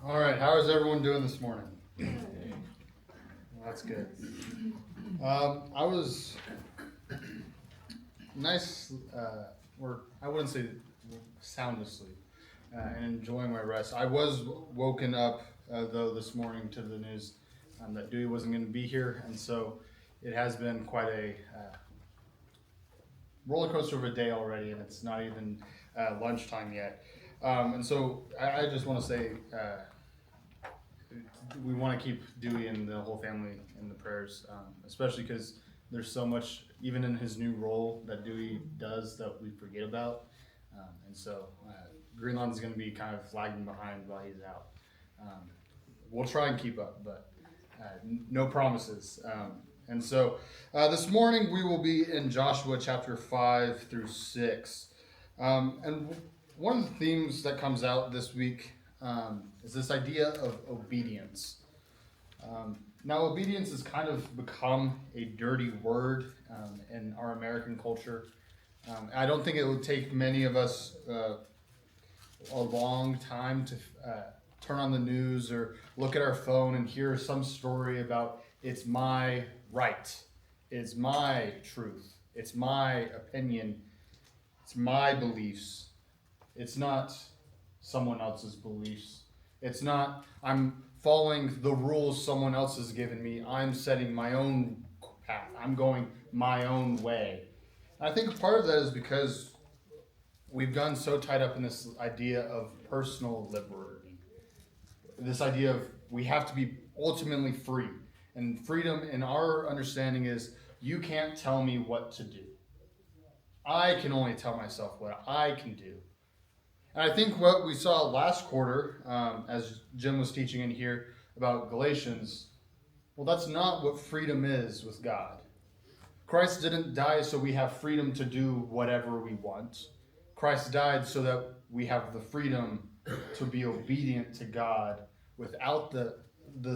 All right, how is everyone doing this morning? Well, that's good. I was nice, or I wouldn't say sound asleep, and enjoying my rest. I was woken up, though, this morning to the news that Dewey wasn't going to be here, and so it has been quite a roller coaster of a day already, and it's not even lunchtime yet. And so I just want to say we want to keep Dewey and the whole family in the prayers, especially because there's so much, even in his new role, that Dewey does that we forget about. And so Greenlawn is going to be kind of lagging behind while he's out. We'll try and keep up, but no promises. And so this morning we will be in Joshua chapter 5 through 6. And one of the themes that comes out this week is this idea of obedience. Now, obedience has kind of become a dirty word in our American culture. I don't think it would take many of us a long time to turn on the news or look at our phone and hear some story about it's my right, it's my truth, it's my opinion, it's my beliefs. It's not someone else's beliefs. It's not I'm following the rules someone else has given me. I'm setting my own path. I'm going my own way. And I think part of that is because we've gotten so tied up in this idea of personal liberty. This idea of we have to be ultimately free. And freedom in our understanding is you can't tell me what to do. I can only tell myself what I can do. And I think what we saw last quarter, as Jim was teaching in here about Galatians, well, that's not what freedom is with God. Christ didn't die so we have freedom to do whatever we want. Christ died so that we have the freedom to be obedient to God without the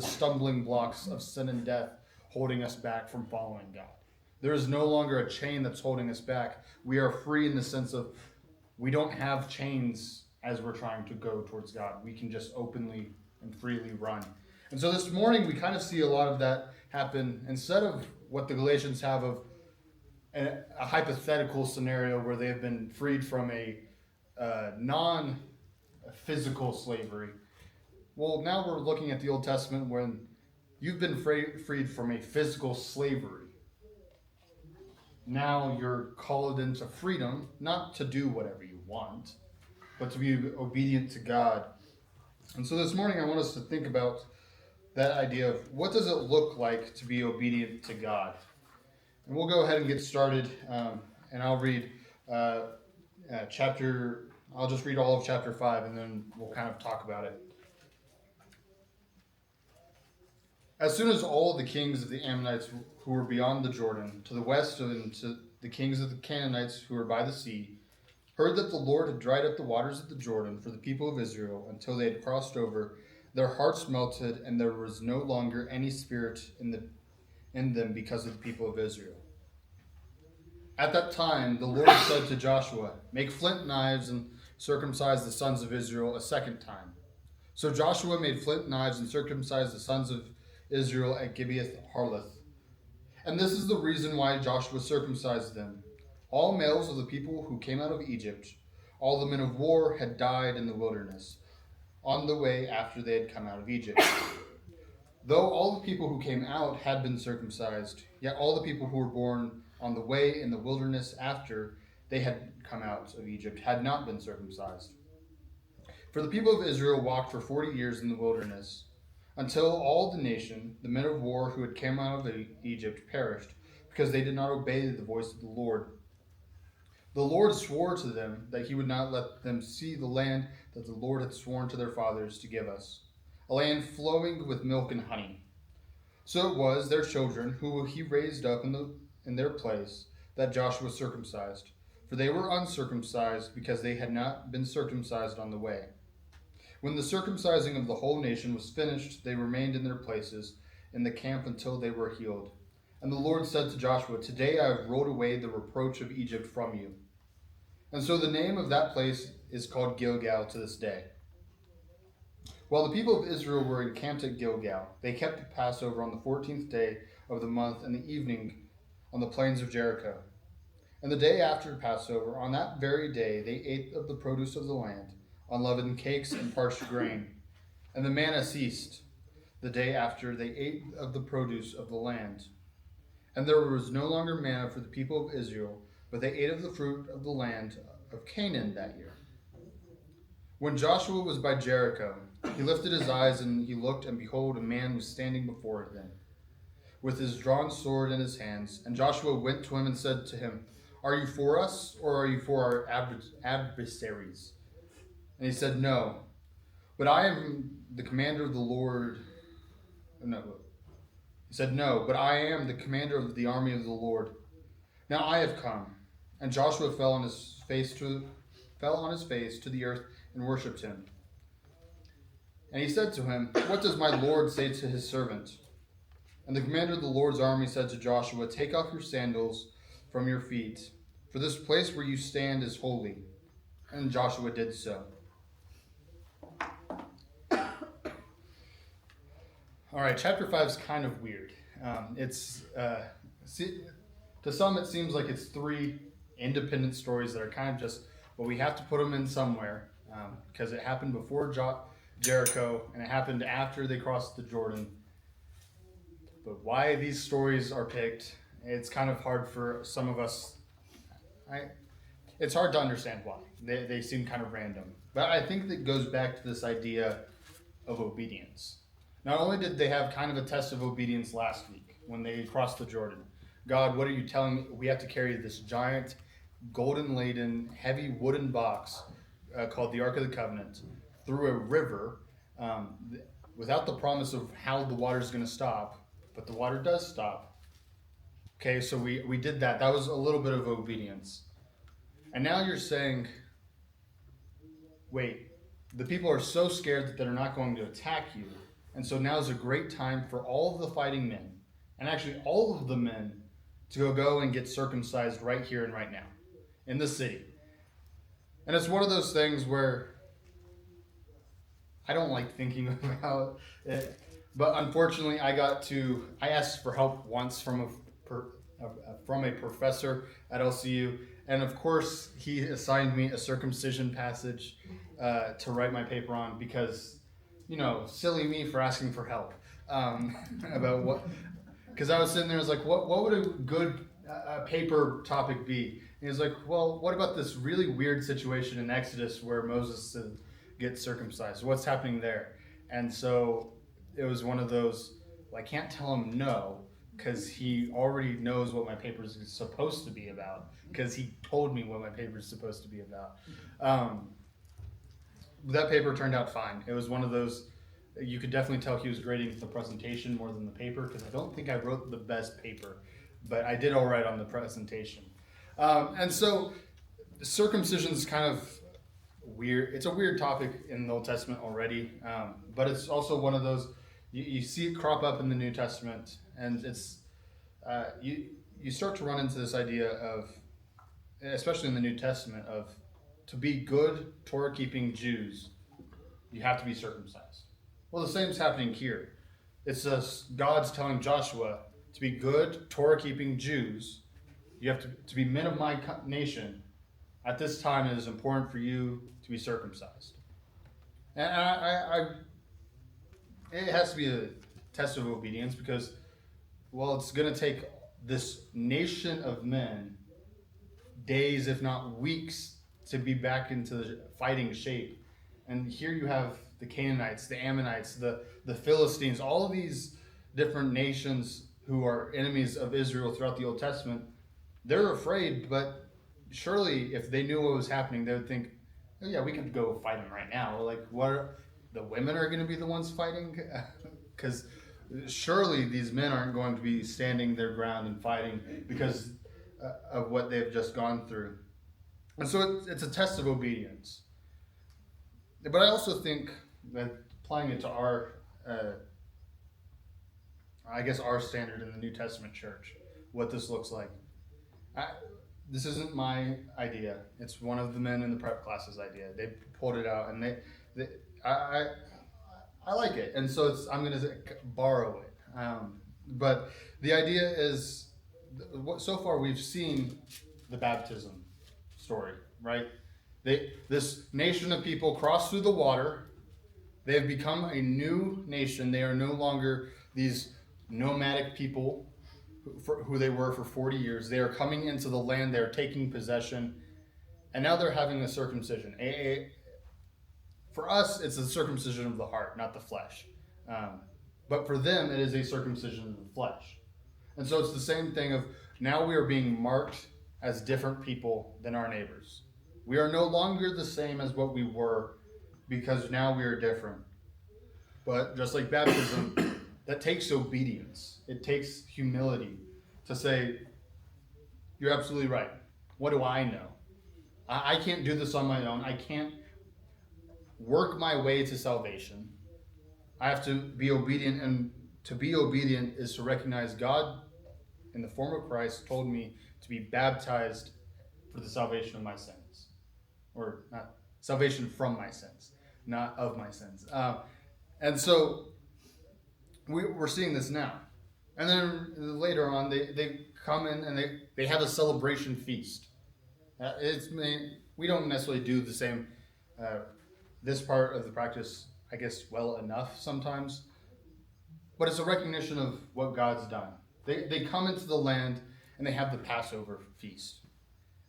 stumbling blocks of sin and death holding us back from following God. There is no longer a chain that's holding us back. We are free in the sense of we don't have chains as we're trying to go towards God. We can just openly and freely run. And so this morning we kind of see a lot of that happen instead of what the Galatians have of a hypothetical scenario where they have been freed from a non-physical slavery. Well, now we're looking at the Old Testament when you've been freed from a physical slavery. Now you're called into freedom, not to do whatever you want, but to be obedient to God. And so this morning I want us to think about that idea of what does it look like to be obedient to God. And we'll go ahead and get started, and I'll read I'll just read all of chapter 5, and then we'll kind of talk about it. As soon as all the kings of the Ammonites who were beyond the Jordan, to the west and to the kings of the Canaanites who were by the sea, heard that the Lord had dried up the waters of the Jordan for the people of Israel until they had crossed over, their hearts melted, and there was no longer any spirit in them because of the people of Israel. At that time, the Lord said to Joshua, "Make flint knives and circumcise the sons of Israel a second time." So Joshua made flint knives and circumcised the sons of Israel at Gibeath Harloth. And this is the reason why Joshua circumcised them. All males of the people who came out of Egypt, all the men of war, had died in the wilderness, on the way after they had come out of Egypt. Though all the people who came out had been circumcised, yet all the people who were born on the way in the wilderness after they had come out of Egypt had not been circumcised. For the people of Israel walked for 40 years in the wilderness, until all the nation, the men of war who had come out of Egypt, perished, because they did not obey the voice of the Lord. The Lord swore to them that he would not let them see the land that the Lord had sworn to their fathers to give us, a land flowing with milk and honey. So it was their children who he raised up in their place that Joshua circumcised, for they were uncircumcised because they had not been circumcised on the way. When the circumcising of the whole nation was finished, they remained in their places in the camp until they were healed. And the Lord said to Joshua, "Today I have rolled away the reproach of Egypt from you." And so the name of that place is called Gilgal to this day. While the people of Israel were encamped at Gilgal, they kept the Passover on the 14th day of the month in the evening on the plains of Jericho. And the day after Passover, on that very day, they ate of the produce of the land, unleavened cakes and parched grain. And the manna ceased. The day after, they ate of the produce of the land. And there was no longer manna for the people of Israel, but they ate of the fruit of the land of Canaan that year. When Joshua was by Jericho, he lifted his eyes and he looked, and behold, a man was standing before him, with his drawn sword in his hands. And Joshua went to him and said to him, "Are you for us, or are you for our adversaries?" And he said, "No, but I am the commander of the Lord." No, he said, "No, but I am the commander of the army of the Lord. Now I have come." And Joshua fell on his face to the earth and worshipped him. And he said to him, "What does my Lord say to his servant?" And the commander of the Lord's army said to Joshua, "Take off your sandals from your feet, for this place where you stand is holy." And Joshua did so. All right, chapter 5 is kind of weird. To some, it seems like it's three independent stories that are kind of just, well, we have to put them in somewhere because it happened before Jericho and it happened after they crossed the Jordan. But why these stories are picked, it's kind of hard for some of us. It's hard to understand why. They seem kind of random. But I think that goes back to this idea of obedience. Not only did they have kind of a test of obedience last week when they crossed the Jordan. God, what are you telling me? We have to carry this giant, golden-laden, heavy wooden box called the Ark of the Covenant through a river without the promise of how the water is going to stop, but the water does stop. Okay, so we did that. That was a little bit of obedience. And now you're saying, wait, the people are so scared that they're not going to attack you. And so now is a great time for all of the fighting men, and actually all of the men, to go and get circumcised right here and right now in the city. And it's one of those things where I don't like thinking about it, but unfortunately I asked for help once from a professor at LCU, and of course he assigned me a circumcision passage to write my paper on because, silly me for asking for help about what. Because I was sitting there, I was like, what would a good paper topic be? And he was like, well, what about this really weird situation in Exodus where Moses gets circumcised? What's happening there? And so it was one of those, I can't tell him no, because he already knows what my paper is supposed to be about, because he told me what my paper is supposed to be about. That paper turned out fine. It was one of those, you could definitely tell he was grading the presentation more than the paper, because I don't think I wrote the best paper, but I did all right on the presentation. And so circumcision is kind of weird. It's a weird topic in the Old Testament already, but it's also one of those, you see it crop up in the New Testament, and it's you start to run into this idea of, especially in the New Testament, of to be good Torah-keeping Jews, you have to be circumcised. Well, the same is happening here. It's God's telling Joshua to be good Torah-keeping Jews. You have to be men of my nation. At this time, it is important for you to be circumcised. And it has to be a test of obedience because, well, it's going to take this nation of men days, if not weeks, to be back into the fighting shape. And here you have the Canaanites, the Ammonites, the Philistines, all of these different nations who are enemies of Israel throughout the Old Testament. They're afraid, but surely if they knew what was happening, they would think, oh yeah, we could go fight them right now. The women are going to be the ones fighting? Because surely these men aren't going to be standing their ground and fighting because of what they've just gone through. And so it's a test of obedience. But I also think that applying it to our standard in the New Testament church, what this looks like. This isn't my idea. It's one of the men in the prep class's idea. They pulled it out, and I like it, and so I'm going to borrow it. But the idea is, so far we've seen the baptism story, right? This nation of people crossed through the water. They have become a new nation. They are no longer these nomadic people who they were for 40 years. They are coming into the land. They are taking possession, and now they're having a circumcision. For us, it's a circumcision of the heart, not the flesh. But for them, it is a circumcision of the flesh. And so it's the same thing of now we are being marked as different people than our neighbors. We are no longer the same as what we were because now we are different. But just like baptism, that takes obedience. It takes humility to say, you're absolutely right. What do I know? I can't do this on my own. I can't work my way to salvation. I have to be obedient, and to be obedient is to recognize God in the form of Christ told me to be baptized for the salvation of my sins. Or not, salvation from my sins, not of my sins. And so we're seeing this now. And then later on, they come in and they have a celebration feast. We don't necessarily do the same, this part of the practice, I guess, well enough sometimes. But it's a recognition of what God's done. They come into the land and they have the Passover feast.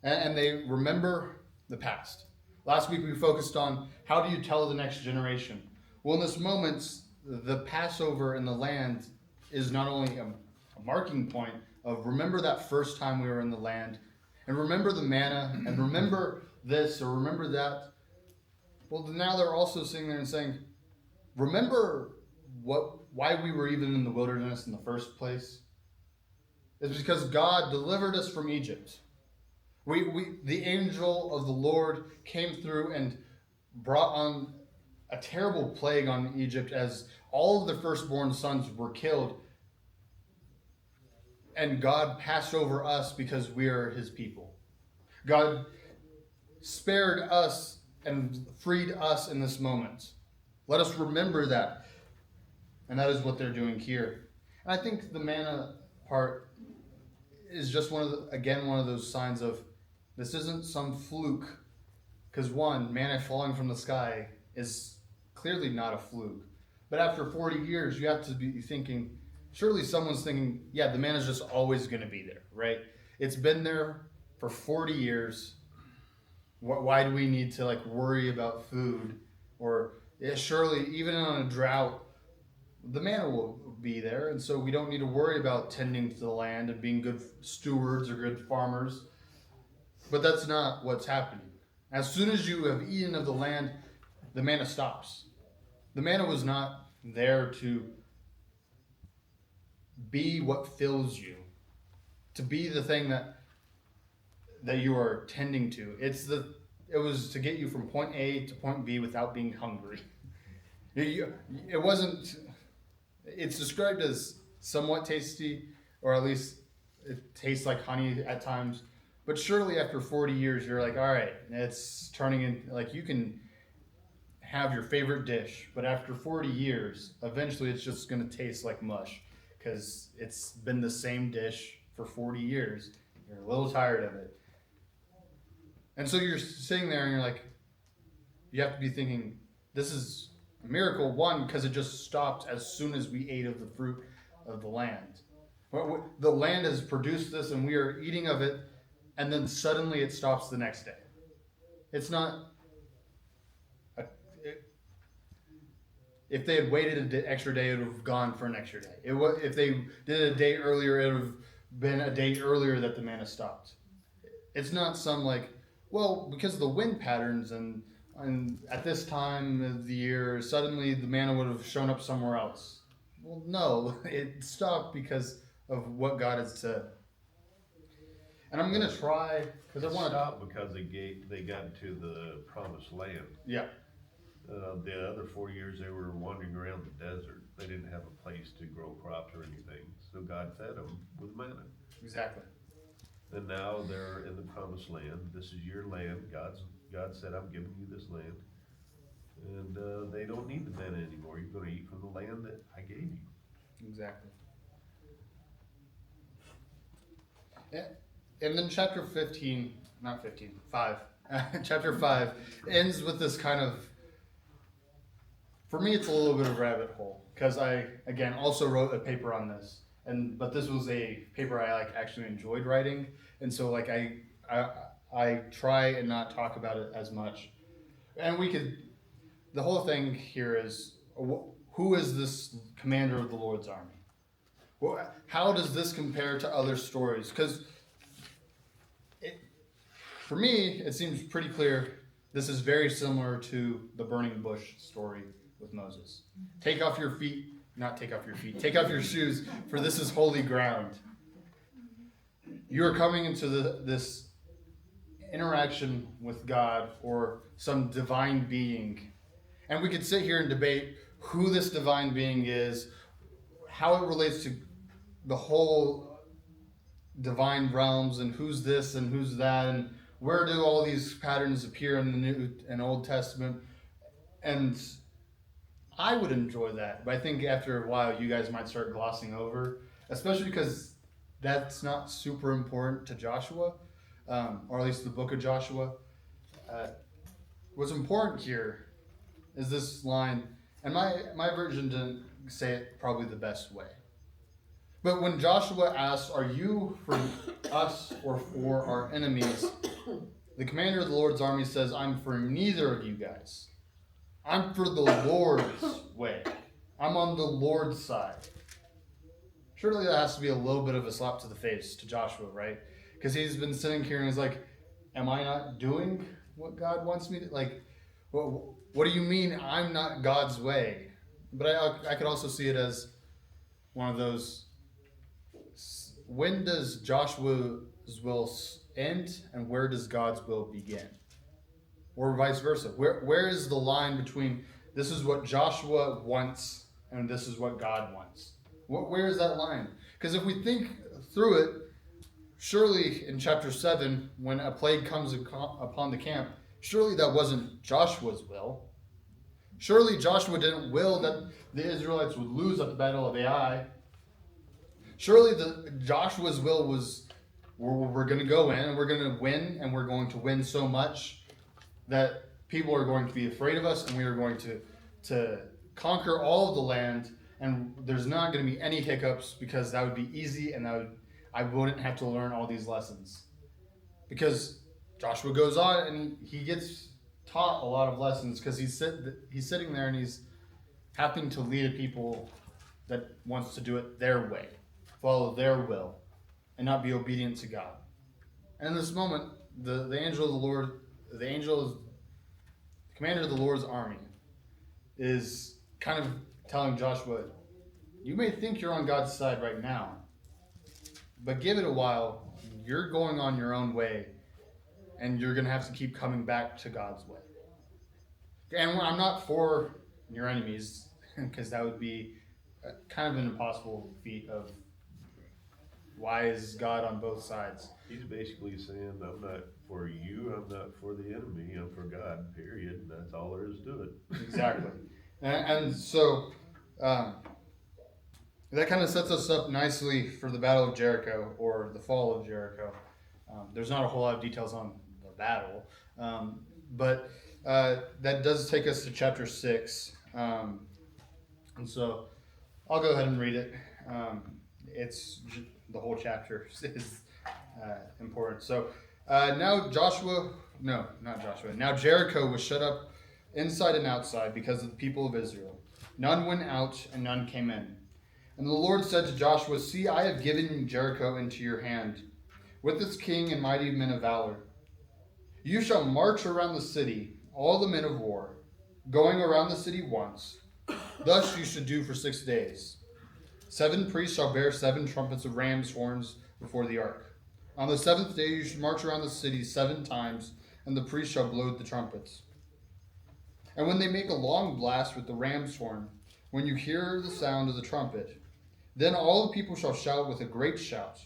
And they remember the past. Last week we focused on how do you tell the next generation? Well, in this moment, the Passover in the land is not only a marking point of remember that first time we were in the land, and remember the manna, and remember this or remember that. Well, now they're also sitting there and saying, remember why we were even in the wilderness in the first place? It's because God delivered us from Egypt. The angel of the Lord came through and brought on a terrible plague on Egypt as all of the firstborn sons were killed. And God passed over us because we are his people. God spared us and freed us in this moment. Let us remember that. And that is what they're doing here. And I think the manna part is just one of those signs of this isn't some fluke. Because one, manna falling from the sky is clearly not a fluke. But after 40 years, you have to be thinking, surely someone's thinking, yeah, the manna's just always going to be there, right? It's been there for 40 years. Why do we need to worry about food? Or surely even on a drought, the manna will be there, and so we don't need to worry about tending to the land and being good stewards or good farmers. But that's not what's happening. As soon as you have eaten of the land, the manna stops. The manna was not there to be what fills you, to be the thing that you are tending to. It was to get you from point A to point B without being hungry. It wasn't. It's described as somewhat tasty, or at least it tastes like honey at times. But surely after 40 years, you're like, all right, it's turning in, you can have your favorite dish, but after 40 years, eventually it's just going to taste like mush because it's been the same dish for 40 years. You're a little tired of it. And so you're sitting there and you're like, you have to be thinking, this is a miracle, one, because it just stopped as soon as we ate of the fruit of the land. The land has produced this and we are eating of it, and then suddenly it stops the next day. It's not... If they had waited an extra day, it would have gone for an extra day. If they did it a day earlier, it would have been a day earlier that the manna stopped. It's not some because of the wind patterns and at this time of the year, suddenly the manna would have shown up somewhere else. Well, no, it stopped because of what God had said. And I'm going to try, because I want to... Stop because they got to the promised land. Yeah. The other 4 years they were wandering around the desert. They didn't have a place to grow crops or anything. So God fed them with manna. Exactly. And now they're in the promised land. This is your land. God said, I'm giving you this land. And they don't need the manna anymore. You're going to eat from the land that I gave you. Exactly. Yeah. And then chapter 15, not 15, 5. Chapter 5 ends with this kind of, for me, it's a little bit of a rabbit hole. Because I, again, also wrote a paper on this. But this was a paper I actually enjoyed writing. And so I try and not talk about it as much. And the whole thing here is, who is this commander of the Lord's army? How does this compare to other stories? Because for me, it seems pretty clear this is very similar to the burning bush story with Moses. Take off your shoes, for this is holy ground. You are coming into this interaction with God or some divine being. And we could sit here and debate who this divine being is, how it relates to the whole divine realms, and who's this and who's that, and where do all these patterns appear in the New and Old Testament. And I would enjoy that, but I think after a while you guys might start glossing over, especially because that's not super important to Joshua, or at least the book of Joshua. What's important here is this line, and my version didn't say it probably the best way. But when Joshua asks, "Are you for us or for our enemies?" the commander of the Lord's army says, "I'm for neither of you guys. I'm for the Lord's way. I'm on the Lord's side." Surely that has to be a little bit of a slap to the face to Joshua, right? Because he's been sitting here and he's like, "Am I not doing what God wants me to?" Like, well, what do you mean I'm not God's way? But I could also see it as one of those, when does Joshua's will end and where does God's will begin? Or vice versa. Where is the line between this is what Joshua wants and this is what God wants? Where is that line? Because if we think through it, surely in chapter 7, when a plague comes upon the camp, surely that wasn't Joshua's will. Surely Joshua didn't will that the Israelites would lose at the Battle of Ai. Surely Joshua's will was, we're going to go in and we're going to win, and we're going to win so much that people are going to be afraid of us, and we are going to conquer all of the land, and there's not going to be any hiccups, because that would be easy, and I wouldn't have to learn all these lessons. Because Joshua goes on and he gets taught a lot of lessons, because he's sitting there and he's having to lead a people that wants to do it their way, follow their will, and not be obedient to God. And in this moment, the angel of the Lord, the commander of the Lord's army, is kind of telling Joshua, you may think you're on God's side right now, but give it a while. You're going on your own way, and you're going to have to keep coming back to God's way. And I'm not for your enemies, because that would be kind of an impossible feat of, why is God on both sides? He's basically saying, I'm not for you, I'm not for the enemy, I'm for God, period. And that's all there is to it. Exactly. And so that kind of sets us up nicely for the Battle of Jericho, or the fall of Jericho. There's not a whole lot of details on the battle, but that does take us to chapter 6. And so I'll go ahead and read it. The whole chapter is important. So now Now Jericho was shut up inside and outside because of the people of Israel. None went out and none came in. And the Lord said to Joshua, see, I have given Jericho into your hand, with its king and mighty men of valor. You shall march around the city, all the men of war, going around the city once. Thus you should do for 6 days. 7 priests shall bear 7 trumpets of ram's horns before the ark. On the 7th day you should march around the city 7 times, and the priests shall blow the trumpets. And when they make a long blast with the ram's horn, when you hear the sound of the trumpet, then all the people shall shout with a great shout,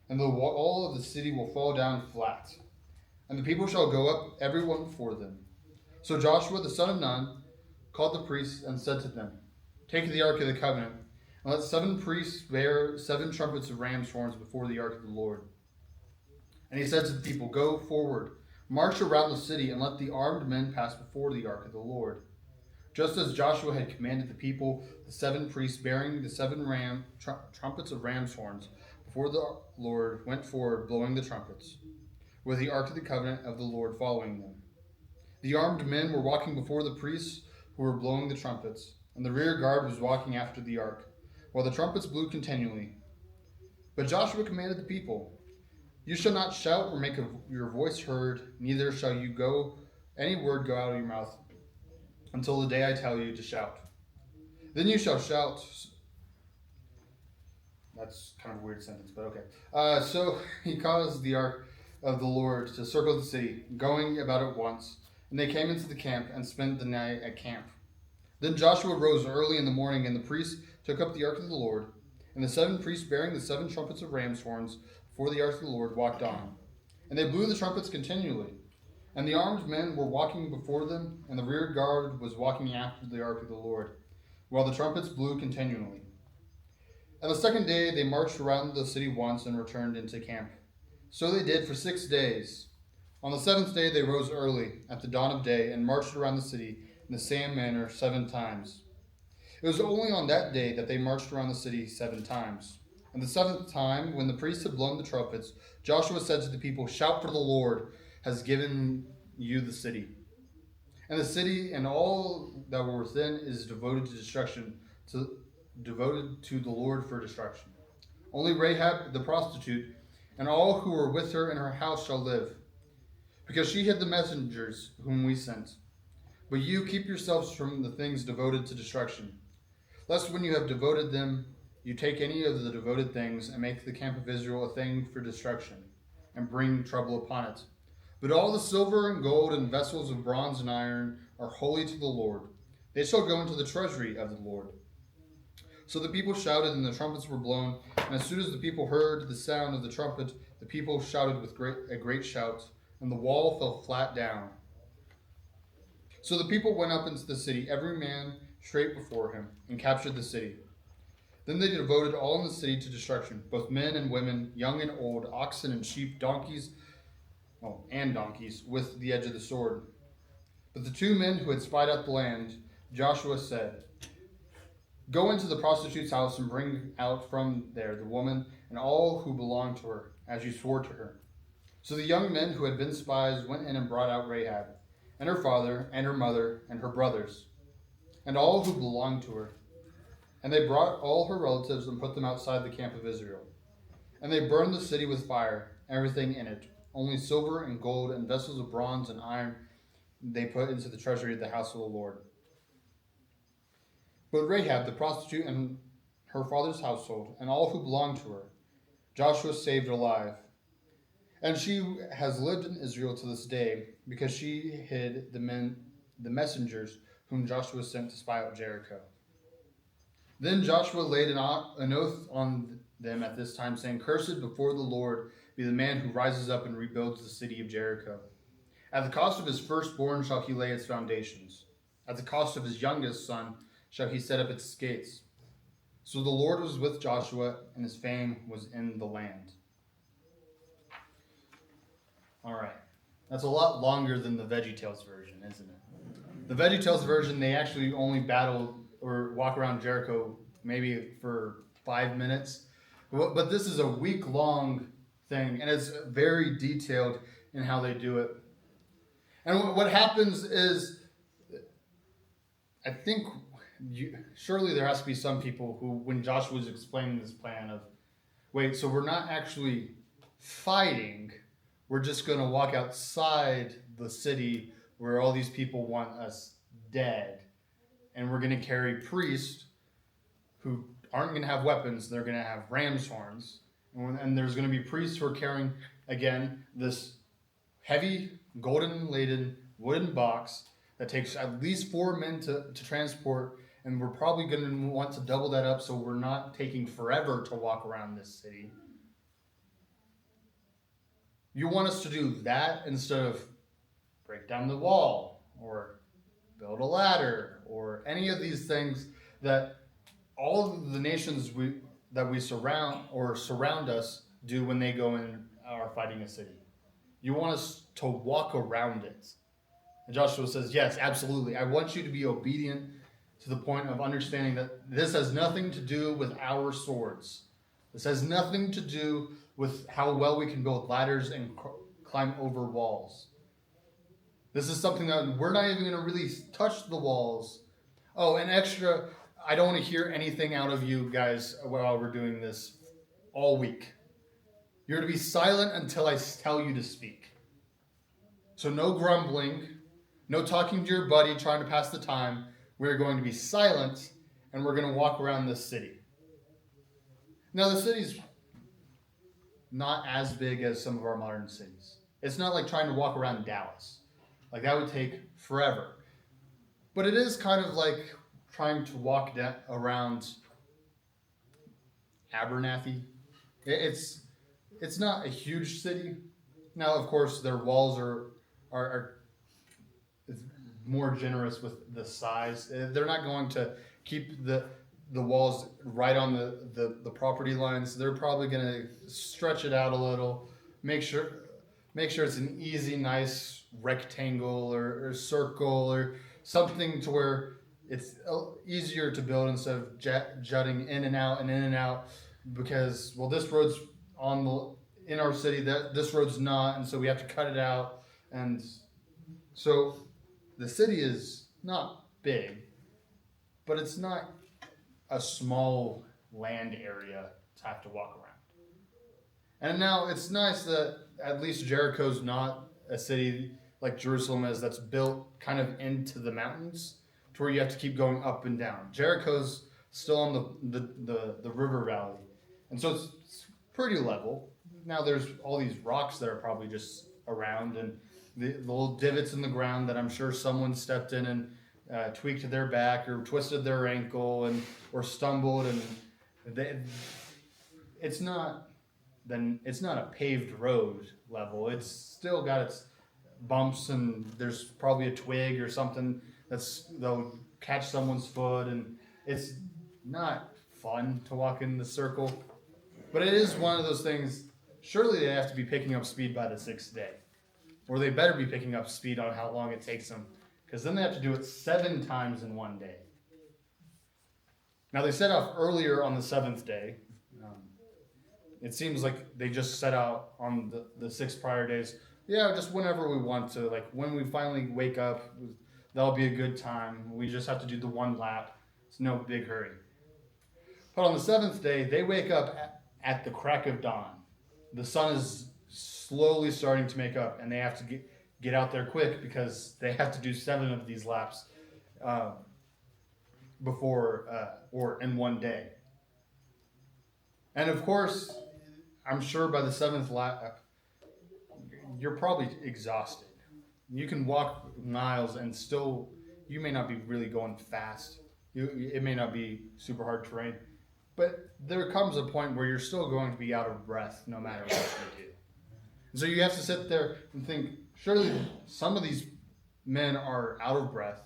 and the wall of the city will fall down flat, and the people shall go up, every one before them. So Joshua the son of Nun called the priests and said to them, "Take the ark of the covenant, and let 7 priests bear 7 trumpets of ram's horns before the ark of the Lord." And he said to the people, "Go forward, march around the city, and let the armed men pass before the ark of the Lord." Just as Joshua had commanded the people, the 7 priests bearing the 7 trumpets of ram's horns before the Lord went forward, blowing the trumpets, with the ark of the covenant of the Lord following them. The armed men were walking before the priests who were blowing the trumpets, and the rear guard was walking after the ark, while the trumpets blew continually. But Joshua commanded the people, "You shall not shout or make your voice heard, neither shall any word go out of your mouth until the day I tell you to shout. Then you shall shout." That's kind of a weird sentence, but okay. So he caused the ark of the Lord to circle the city, going about it once, and they came into the camp and spent the night at camp. Then Joshua rose early in the morning, and the priests took up the ark of the Lord, and the 7 priests bearing the 7 trumpets of ram's horns before the ark of the Lord walked on. And they blew the trumpets continually. And the armed men were walking before them, and the rear guard was walking after the ark of the Lord, while the trumpets blew continually. And the second day they marched around the city once and returned into camp. So they did for 6 days. On the 7th day they rose early at the dawn of day and marched around the city in the same manner 7 times. It was only on that day that they marched around the city 7 times. And the 7th time, when the priests had blown the trumpets, Joshua said to the people, "Shout, for the Lord has given you the city. And the city and all that were within is devoted to the Lord for destruction. Only Rahab the prostitute and all who were with her in her house shall live, because she hid the messengers whom we sent. But you keep yourselves from the things devoted to destruction, lest when you have devoted them, you take any of the devoted things and make the camp of Israel a thing for destruction, and bring trouble upon it. But all the silver and gold and vessels of bronze and iron are holy to the Lord. They shall go into the treasury of the Lord." So the people shouted, and the trumpets were blown. And as soon as the people heard the sound of the trumpet, the people shouted with a great shout, and the wall fell flat down. So the people went up into the city, every man straight before him, and captured the city. Then they devoted all in the city to destruction, both men and women, young and old, oxen and sheep, donkeys, with the edge of the sword. But the 2 men who had spied out the land, Joshua said, "Go into the prostitute's house and bring out from there the woman and all who belong to her, as you swore to her." So the young men who had been spies went in and brought out Rahab, and her father, and her mother, and her brothers, and all who belonged to her. And they brought all her relatives and put them outside the camp of Israel. And they burned the city with fire, everything in it. Only silver and gold and vessels of bronze and iron they put into the treasury of the house of the Lord. But Rahab the prostitute and her father's household, and all who belonged to her, Joshua saved alive. And she has lived in Israel to this day, because she hid the messengers whom Joshua sent to spy out Jericho. Then Joshua laid an oath on them at this time, saying, "Cursed before the Lord be the man who rises up and rebuilds the city of Jericho. At the cost of his firstborn shall he lay its foundations. At the cost of his youngest son shall he set up its gates." So the Lord was with Joshua, and his fame was in the land. All right. That's a lot longer than the VeggieTales version, isn't it? The VeggieTales version, they actually only battle or walk around Jericho maybe for 5 minutes. But this is a week-long thing, and it's very detailed in how they do it. And what happens is, I think, surely there has to be some people who, when Joshua was explaining this plan of, wait, so we're not actually fighting, we're just going to walk outside the city where all these people want us dead, and we're going to carry priests who aren't going to have weapons, they're going to have ram's horns, and there's going to be priests who are carrying, again, this heavy, golden-laden wooden box that takes at least 4 men to transport, and we're probably going to want to double that up so we're not taking forever to walk around this city. You want us to do that instead of break down the wall, or build a ladder, or any of these things that all of the nations that we surround us do when they go and are fighting a city. You want us to walk around it. And Joshua says, yes, absolutely. I want you to be obedient to the point of understanding that this has nothing to do with our swords. This has nothing to do with how well we can build ladders and climb over walls. This is something that we're not even going to really touch the walls. Oh, and extra, I don't want to hear anything out of you guys while we're doing this all week. You're to be silent until I tell you to speak. So no grumbling, no talking to your buddy trying to pass the time. We're going to be silent, and we're going to walk around this city. Now, the city's not as big as some of our modern cities. It's not like trying to walk around Dallas. Like, that would take forever. But it is kind of like trying to walk around Abernathy. It's not a huge city. Now, of course, their walls are more generous with the size. They're not going to keep the walls right on the property lines. They're probably going to stretch it out a little, make sure it's an easy, nice rectangle or circle or something to where it's easier to build instead of jutting in and out, because, well, this road's in our city, that this road's not, and so we have to cut it out. And so the city is not big, but it's not a small land area to have to walk around. And now it's nice that at least Jericho's not a city like Jerusalem is, that's built kind of into the mountains to where you have to keep going up and down. Jericho's still on the river valley, and so it's pretty level. Now there's all these rocks that are probably just around, and the little divots in the ground that I'm sure someone stepped in and tweaked their back or twisted their ankle or stumbled, and it's not a paved road level. It's still got its bumps, and there's probably a twig or something they'll catch someone's foot, and it's not fun to walk in the circle. But it is one of those things. Surely they have to be picking up speed by the 6th day, or they better be picking up speed on how long it takes them, because then they have to do it 7 times in one day. Now they set off earlier on the 7th day. It seems like they just set out on the 6 prior days. Yeah, just whenever we want to. Like when we finally wake up, that'll be a good time. We just have to do the 1 lap. It's no big hurry. But on the 7th day, they wake up at the crack of dawn. The sun is slowly starting to make up, and they have to get out there quick because they have to do 7 of these laps or in one day. And of course, I'm sure by the 7th lap, you're probably exhausted. You can walk miles and still, you may not be really going fast. It may not be super hard terrain, but there comes a point where you're still going to be out of breath no matter what you do. And so you have to sit there and think, surely some of these men are out of breath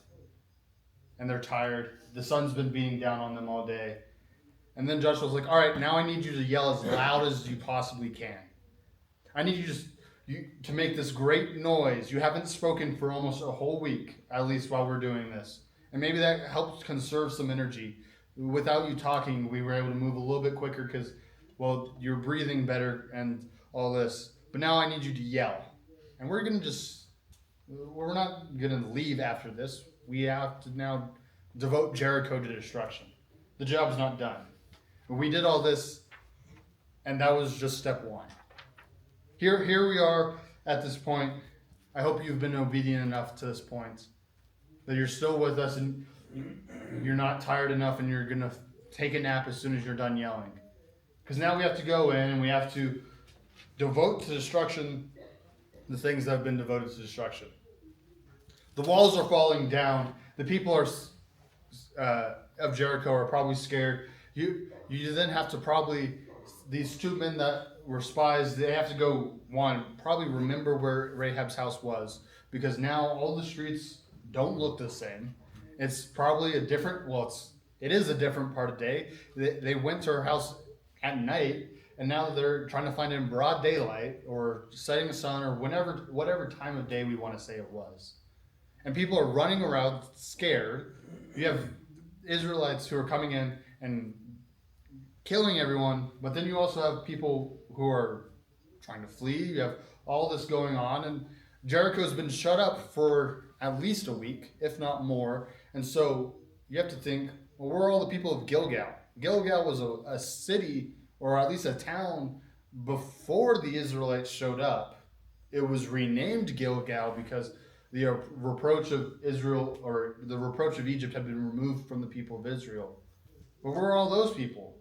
and they're tired. The sun's been beating down on them all day. And then Joshua's like, all right, now I need you to yell as loud as you possibly can. I need you to make this great noise. You haven't spoken for almost a whole week, at least while we're doing this. And maybe that helps conserve some energy. Without you talking, we were able to move a little bit quicker because, well, you're breathing better and all this. But now I need you to yell. And we're not going to leave after this. We have to now devote Jericho to destruction. The job's not done. We did all this, and that was just step 1. Here we are at this point. I hope you've been obedient enough to this point, that you're still with us and you're not tired enough and you're going to take a nap as soon as you're done yelling. Because now we have to go in and we have to devote to destruction the things that have been devoted to destruction. The walls are falling down. The people of Jericho are probably scared. You then have to these 2 men that were spies, they have to go, probably remember where Rahab's house was, because now all the streets don't look the same. It's probably a different, it is a different part of day. They went to her house at night, and now they're trying to find it in broad daylight or setting the sun or whatever time of day we want to say it was. And people are running around scared. You have Israelites who are coming in and killing everyone, but then you also have people who are trying to flee. You have all this going on, and Jericho's been shut up for at least a week, if not more. And so you have to think, well, where are all the people of Gilgal? Gilgal was a city, or at least a town, before the Israelites showed up. It was renamed Gilgal because the reproach of Israel, or the reproach of Egypt, had been removed from the people of Israel. But where are all those people?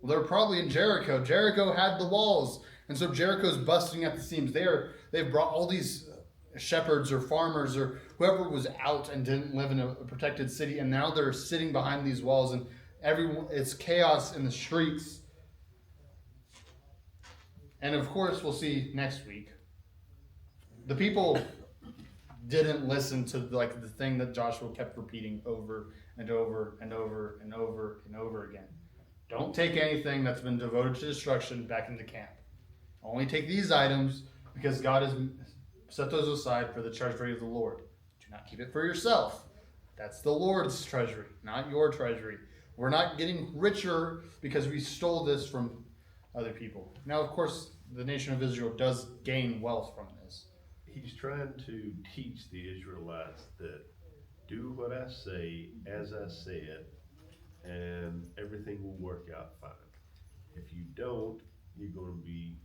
Well, they're probably in Jericho. Jericho had the walls, and so Jericho's busting at the seams. They've brought all these shepherds or farmers or whoever was out and didn't live in a protected city, and now they're sitting behind these walls, and it's chaos in the streets. And of course, we'll see next week, the people didn't listen to the thing that Joshua kept repeating over and over and over and over and over again. Don't take anything that's been devoted to destruction back into camp. Only take these items because God has set those aside for the treasury of the Lord. Do not keep it for yourself. That's the Lord's treasury, not your treasury. We're not getting richer because we stole this from other people. Now, of course, the nation of Israel does gain wealth from this. He's trying to teach the Israelites that do what I say as I say it, and everything will work out fine. If you don't, you're going to be...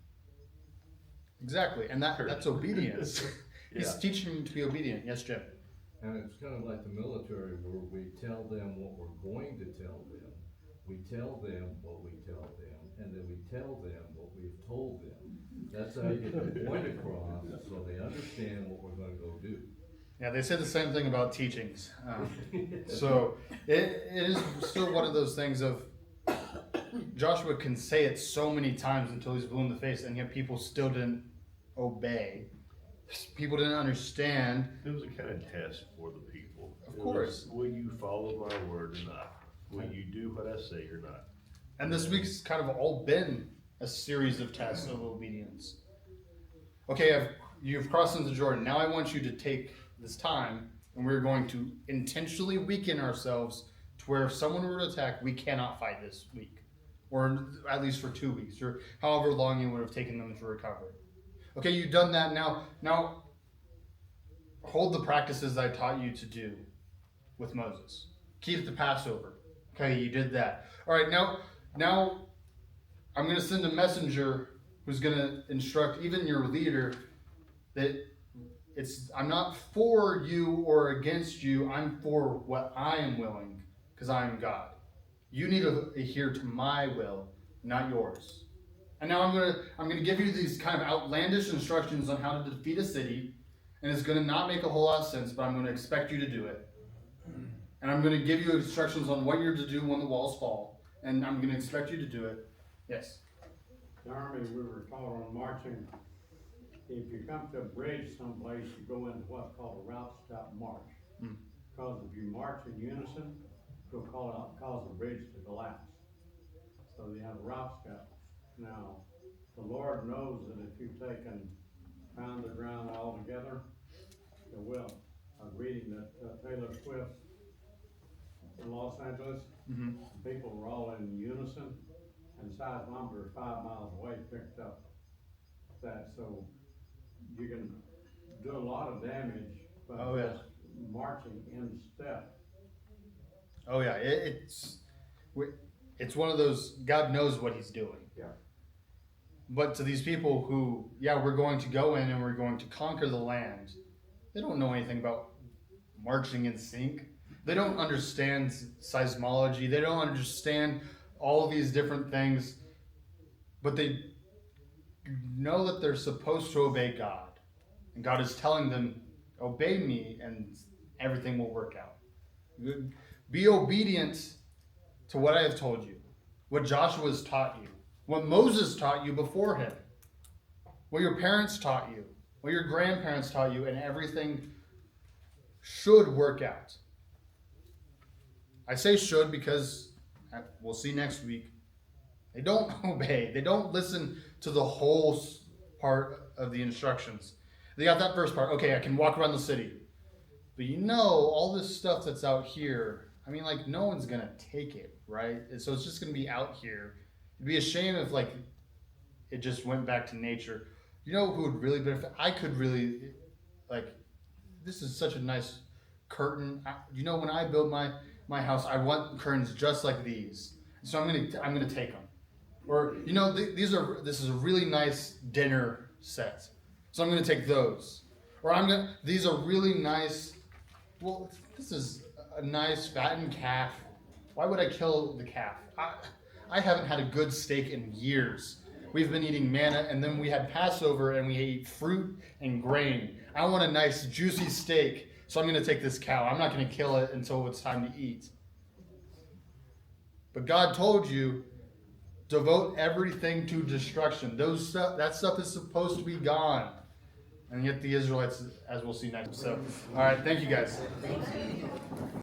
Exactly, and that's obedience. Yeah. He's teaching them to be obedient. Yes, Jim? And it's kind of like the military where we tell them what we're going to tell them, we tell them what we tell them, and then we tell them what we've told them. That's how you get the point across, so they understand what we're going to go do. Yeah, they say the same thing about teachings. So it is still one of those things of Joshua can say it so many times until he's blue in the face, and yet people still didn't obey. People didn't understand. It was a kind of test for the people. Of course. Will you follow my word or not? Will you do what I say or not? And this week's kind of all been a series of tests of obedience. Okay, you've crossed into Jordan. Now I want you to take this time, and we're going to intentionally weaken ourselves to where if someone were to attack, we cannot fight this week. Or at least for 2 weeks, or however long it would have taken them to recover. Okay, you've done that. Now hold the practices I taught you to do with Moses. Keep the Passover. Okay, you did that. All right, now I'm going to send a messenger who's going to instruct even your leader that I'm not for you or against you. I'm for what I am willing because I am God. You need to adhere to my will, not yours. And now I'm gonna give you these kind of outlandish instructions on how to defeat a city, and it's gonna not make a whole lot of sense, but I'm gonna expect you to do it. And I'm gonna give you instructions on what you're to do when the walls fall, and I'm gonna expect you to do it. Yes. In the Army, we were taught on marching. If you come to a bridge someplace, you go into what's called a route stop march. Because if you march in unison, it'll cause the bridge to collapse. So you have a route stop. Now, the Lord knows that if you've found the ground all together, it will. I was reading that Taylor Swift in Los Angeles, people were all in unison, and seismometers 5 miles away picked up that. So you can do a lot of damage by just marching in step. Oh yeah, it's one of those, God knows what he's doing. Yeah. But to these people who, we're going to go in and we're going to conquer the land, they don't know anything about marching in sync. They don't understand seismology. They don't understand all of these different things. But they know that they're supposed to obey God. And God is telling them, obey me and everything will work out. Be obedient to what I have told you, what Joshua has taught you, what Moses taught you before him, what your parents taught you, what your grandparents taught you, and everything should work out. I say should because we'll see next week. They don't obey. They don't listen to the whole part of the instructions. They got that first part. Okay, I can walk around the city. But all this stuff that's out here, I mean, like, no one's going to take it, right? And so it's just going to be out here. It'd be a shame if, like, it just went back to nature. You know who would really benefit? I could really, like, this is such a nice curtain. When I build my house, I want curtains just like these. So I'm gonna take them. Or this is a really nice dinner set. So I'm gonna take those. Or these are really nice. Well, this is a nice fattened calf. Why would I kill the calf? I haven't had a good steak in years. We've been eating manna, and then we had Passover, and we ate fruit and grain. I want a nice juicy steak, so I'm going to take this cow. I'm not going to kill it until it's time to eat. But God told you, devote everything to destruction. That stuff is supposed to be gone. And yet the Israelites, as we'll see next. So, all right, thank you guys.